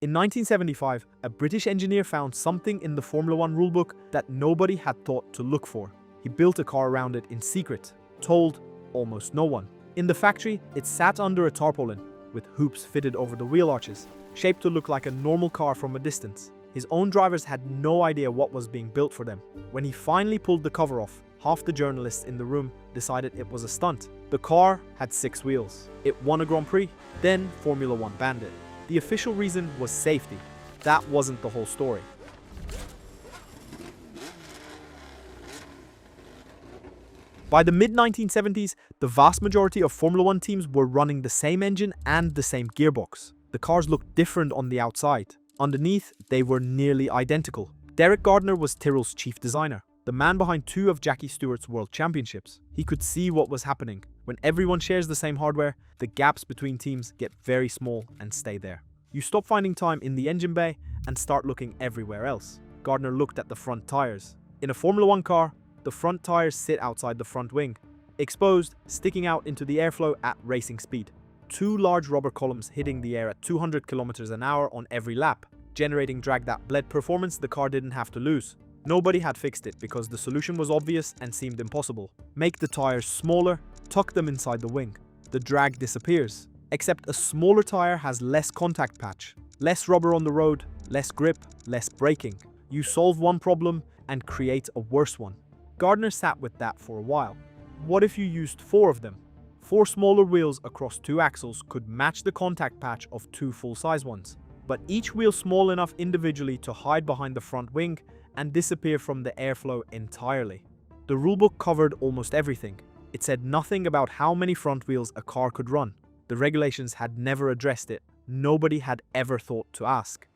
In 1975, a British engineer found something in the Formula One rulebook that nobody had thought to look for. He built a car around it in secret, told almost no one. In the factory, it sat under a tarpaulin, with hoops fitted over the wheel arches, shaped to look like a normal car from a distance. His own drivers had no idea what was being built for them. When he finally pulled the cover off, half the journalists in the room decided it was a stunt. The car had 6 wheels. It won a Grand Prix. Then Formula One banned it. The official reason was safety. That wasn't the whole story. By the mid-1970s, the vast majority of Formula One teams were running the same engine and the same gearbox. The cars looked different on the outside. Underneath, they were nearly identical. Derek Gardner was Tyrrell's chief designer, the man behind 2 of Jackie Stewart's world championships. He could see what was happening. When everyone shares the same hardware, the gaps between teams get very small and stay there. You stop finding time in the engine bay and start looking everywhere else. Gardner looked at the front tires. In a Formula One car, the front tires sit outside the front wing, exposed, sticking out into the airflow at racing speed. 2 large rubber columns hitting the air at 200 kilometers an hour on every lap, generating drag that bled performance the car didn't have to lose. Nobody had fixed it because the solution was obvious and seemed impossible. Make the tires smaller, tuck them inside the wing. The drag disappears. Except a smaller tire has less contact patch, less rubber on the road, less grip, less braking. You solve one problem and create a worse one. Gardner sat with that for a while. What if you used 4 of them? 4 smaller wheels across 2 axles could match the contact patch of 2 full-size ones, but each wheel small enough individually to hide behind the front wing and disappear from the airflow entirely. The rulebook covered almost everything. It said nothing about how many front wheels a car could run. The regulations had never addressed it. Nobody had ever thought to ask.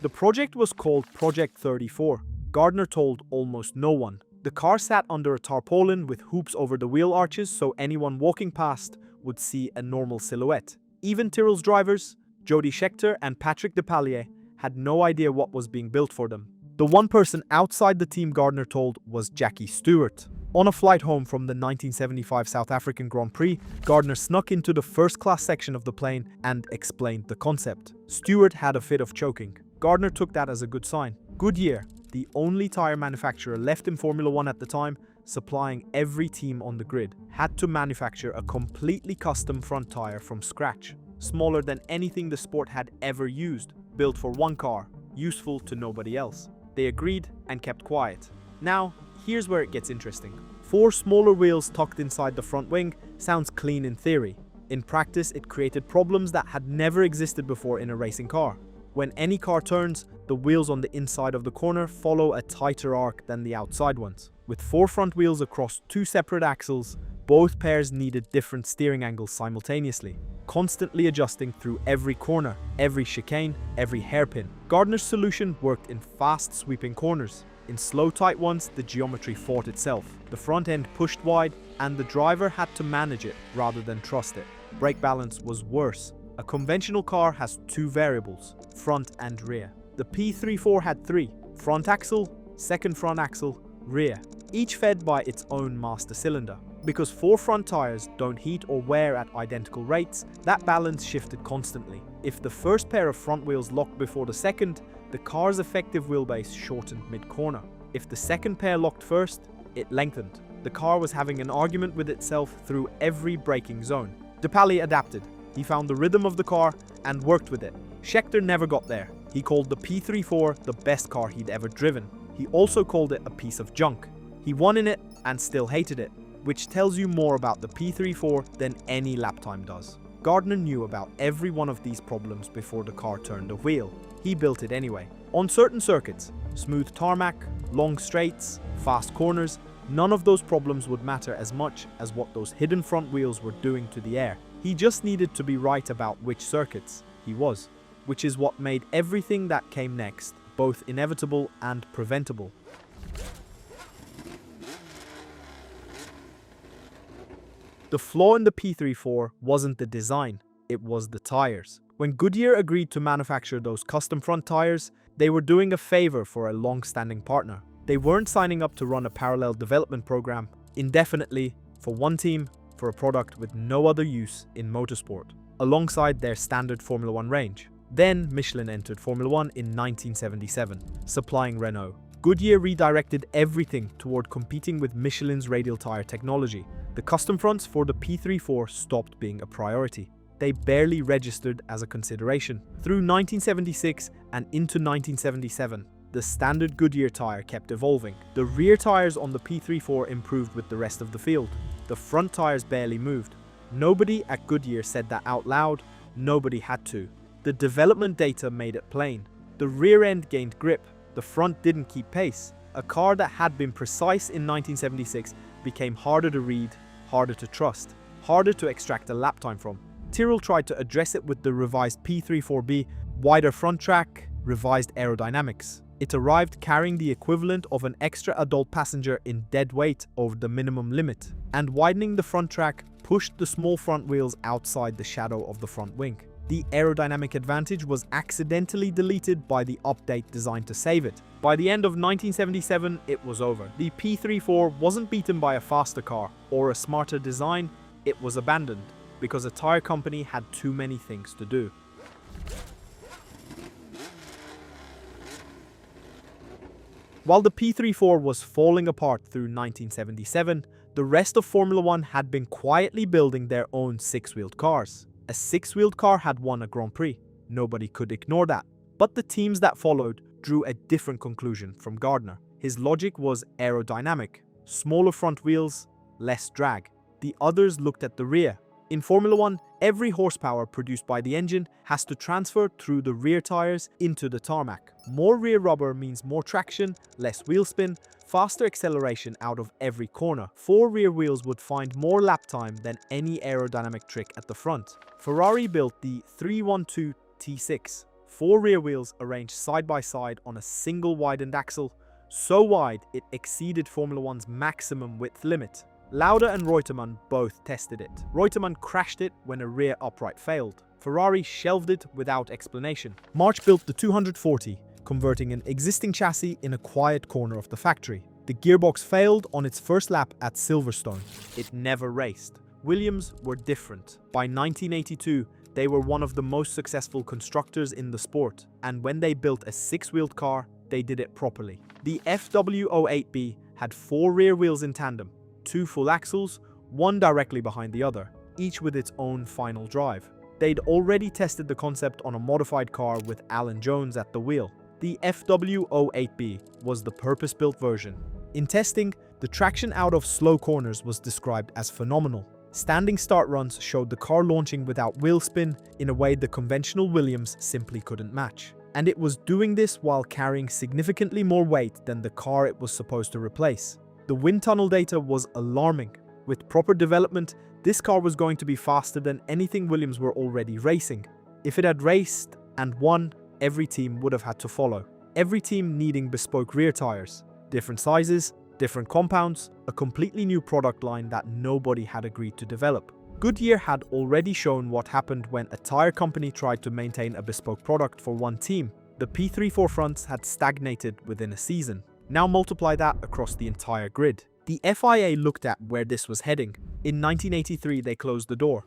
The project was called Project 34. Gardner told almost no one. The car sat under a tarpaulin with hoops over the wheel arches so anyone walking past would see a normal silhouette. Even Tyrrell's drivers, Jody Scheckter and Patrick Depailler, had no idea what was being built for them. The one person outside the team Gardner told was Jackie Stewart. On a flight home from the 1975 South African Grand Prix, Gardner snuck into the first-class section of the plane and explained the concept. Stewart had a fit of choking. Gardner took that as a good sign. Goodyear, the only tire manufacturer left in Formula One at the time, supplying every team on the grid, had to manufacture a completely custom front tire from scratch. Smaller than anything the sport had ever used, built for one car, useful to nobody else. They agreed and kept quiet. Now, here's where it gets interesting. 4 smaller wheels tucked inside the front wing sounds clean in theory. In practice, it created problems that had never existed before in a racing car. When any car turns, the wheels on the inside of the corner follow a tighter arc than the outside ones. With 4 front wheels across 2 separate axles, both pairs needed different steering angles simultaneously, constantly adjusting through every corner, every chicane, every hairpin. Gardner's solution worked in fast, sweeping corners. In slow, tight ones, the geometry fought itself. The front end pushed wide, and the driver had to manage it rather than trust it. Brake balance was worse. A conventional car has 2 variables, front and rear. The P34 had 3, front axle, second front axle, rear, each fed by its own master cylinder. Because 4 front tires don't heat or wear at identical rates, that balance shifted constantly. If the first pair of front wheels locked before the second, the car's effective wheelbase shortened mid-corner. If the second pair locked first, it lengthened. The car was having an argument with itself through every braking zone. Depailler adapted. He found the rhythm of the car and worked with it. Scheckter never got there. He called the P34 the best car he'd ever driven. He also called it a piece of junk. He won in it and still hated it, which tells you more about the P34 than any lap time does. Gardner knew about every one of these problems before the car turned a wheel. He built it anyway. On certain circuits, smooth tarmac, long straights, fast corners, none of those problems would matter as much as what those hidden front wheels were doing to the air. He just needed to be right about which circuits he was, which is what made everything that came next both inevitable and preventable. The flaw in the P34 wasn't the design, it was the tires. When Goodyear agreed to manufacture those custom front tires, they were doing a favor for a long-standing partner. They weren't signing up to run a parallel development program indefinitely for one team for a product with no other use in motorsport, alongside their standard Formula One range. Then Michelin entered Formula One in 1977, supplying Renault. Goodyear redirected everything toward competing with Michelin's radial tire technology. The custom fronts for the P34 stopped being a priority. They barely registered as a consideration. Through 1976 and into 1977, the standard Goodyear tire kept evolving. The rear tires on the P34 improved with the rest of the field. The front tires barely moved. Nobody at Goodyear said that out loud. Nobody had to. The development data made it plain. The rear end gained grip. The front didn't keep pace. A car that had been precise in 1976 became harder to read, harder to trust, harder to extract a lap time from. Tyrrell tried to address it with the revised P34B, wider front track, revised aerodynamics. It arrived carrying the equivalent of an extra adult passenger in dead weight over the minimum limit, and widening the front track pushed the small front wheels outside the shadow of the front wing. The aerodynamic advantage was accidentally deleted by the update designed to save it. By the end of 1977, it was over. The P34 wasn't beaten by a faster car or a smarter design, it was abandoned because a tire company had too many things to do. While the P34 was falling apart through 1977, the rest of Formula One had been quietly building their own six-wheeled cars. A six-wheeled car had won a Grand Prix. Nobody could ignore that. But the teams that followed drew a different conclusion from Gardner. His logic was aerodynamic. Smaller front wheels, less drag. The others looked at the rear. In Formula One, every horsepower produced by the engine has to transfer through the rear tires into the tarmac. More rear rubber means more traction, less wheel spin, faster acceleration out of every corner. 4 rear wheels would find more lap time than any aerodynamic trick at the front. Ferrari built the 312 T6. 4 rear wheels arranged side by side on a single widened axle, so wide it exceeded Formula One's maximum width limit. Lauda and Reutemann both tested it. Reutemann crashed it when a rear upright failed. Ferrari shelved it without explanation. March built the 240, converting an existing chassis in a quiet corner of the factory. The gearbox failed on its first lap at Silverstone. It never raced. Williams were different. By 1982, they were one of the most successful constructors in the sport, and when they built a six-wheeled car, they did it properly. The FW08B had 4 rear wheels in tandem, 2 full axles, one directly behind the other, each with its own final drive. They'd already tested the concept on a modified car with Alan Jones at the wheel. The FW08B was the purpose-built version. In testing, the traction out of slow corners was described as phenomenal. Standing start runs showed the car launching without wheel spin in a way the conventional Williams simply couldn't match. And it was doing this while carrying significantly more weight than the car it was supposed to replace. The wind tunnel data was alarming. With proper development, this car was going to be faster than anything Williams were already racing. If it had raced and won, every team would have had to follow. Every team needing bespoke rear tires, different sizes, different compounds, a completely new product line that nobody had agreed to develop. Goodyear had already shown what happened when a tire company tried to maintain a bespoke product for one team. The P34 fronts had stagnated within a season. Now multiply that across the entire grid. The FIA looked at where this was heading. In 1983, they closed the door.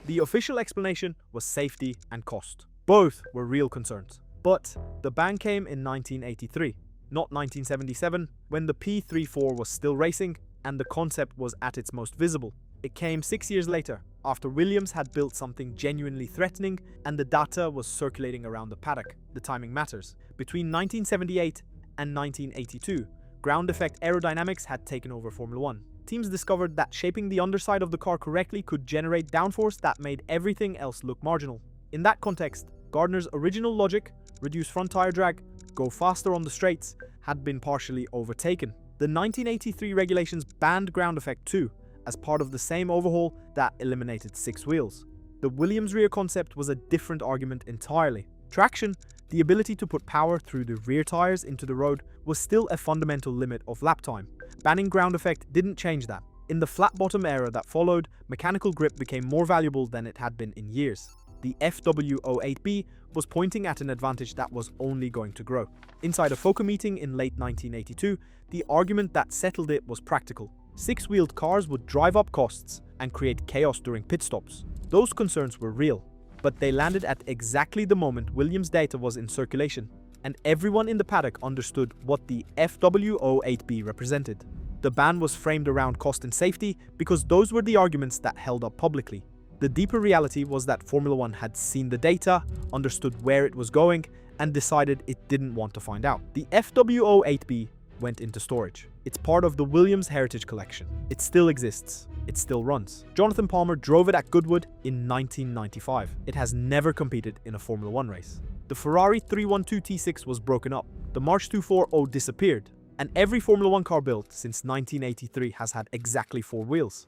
The official explanation was safety and cost. Both were real concerns. But the ban came in 1983, not 1977, when the P34 was still racing and the concept was at its most visible. It came 6 years later, after Williams had built something genuinely threatening and the data was circulating around the paddock. The timing matters. Between 1978 and 1982, ground effect aerodynamics had taken over Formula One. Teams discovered that shaping the underside of the car correctly could generate downforce that made everything else look marginal. In that context, Gardner's original logic, reduce front tire drag, go faster on the straights, had been partially overtaken. The 1983 regulations banned ground effect too, as part of the same overhaul that eliminated 6 wheels. The Williams rear concept was a different argument entirely. Traction, the ability to put power through the rear tires into the road, was still a fundamental limit of lap time. Banning ground effect didn't change that. In the flat bottom era that followed, mechanical grip became more valuable than it had been in years. The FW08B was pointing at an advantage that was only going to grow. Inside a FOCA meeting in late 1982, the argument that settled it was practical. Six-wheeled cars would drive up costs and create chaos during pit stops. Those concerns were real, but they landed at exactly the moment Williams data was in circulation, and everyone in the paddock understood what the FW08B represented. The ban was framed around cost and safety because those were the arguments that held up publicly. The deeper reality was that Formula One had seen the data, understood where it was going, and decided it didn't want to find out. The FW08B went into storage. It's part of the Williams Heritage Collection. It still exists. It still runs. Jonathan Palmer drove it at Goodwood in 1995. It has never competed in a Formula One race. The Ferrari 312 T6 was broken up. The March 240 disappeared. And every Formula One car built since 1983 has had exactly 4 wheels.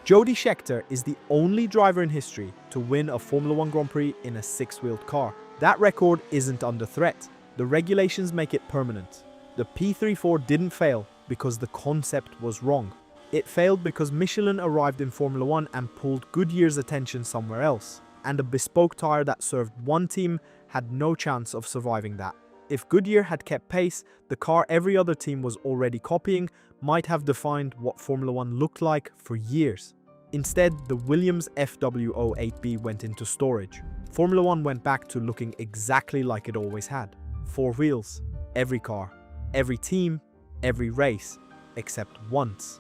Jody Scheckter is the only driver in history to win a Formula One Grand Prix in a 6-wheeled car. That record isn't under threat. The regulations make it permanent. The P34 didn't fail because the concept was wrong. It failed because Michelin arrived in Formula One and pulled Goodyear's attention somewhere else, and a bespoke tire that served one team had no chance of surviving that. If Goodyear had kept pace, the car every other team was already copying might have defined what Formula One looked like for years. Instead, the Williams FW08B went into storage. Formula One went back to looking exactly like it always had. 4 wheels, every car, every team, every race, except once.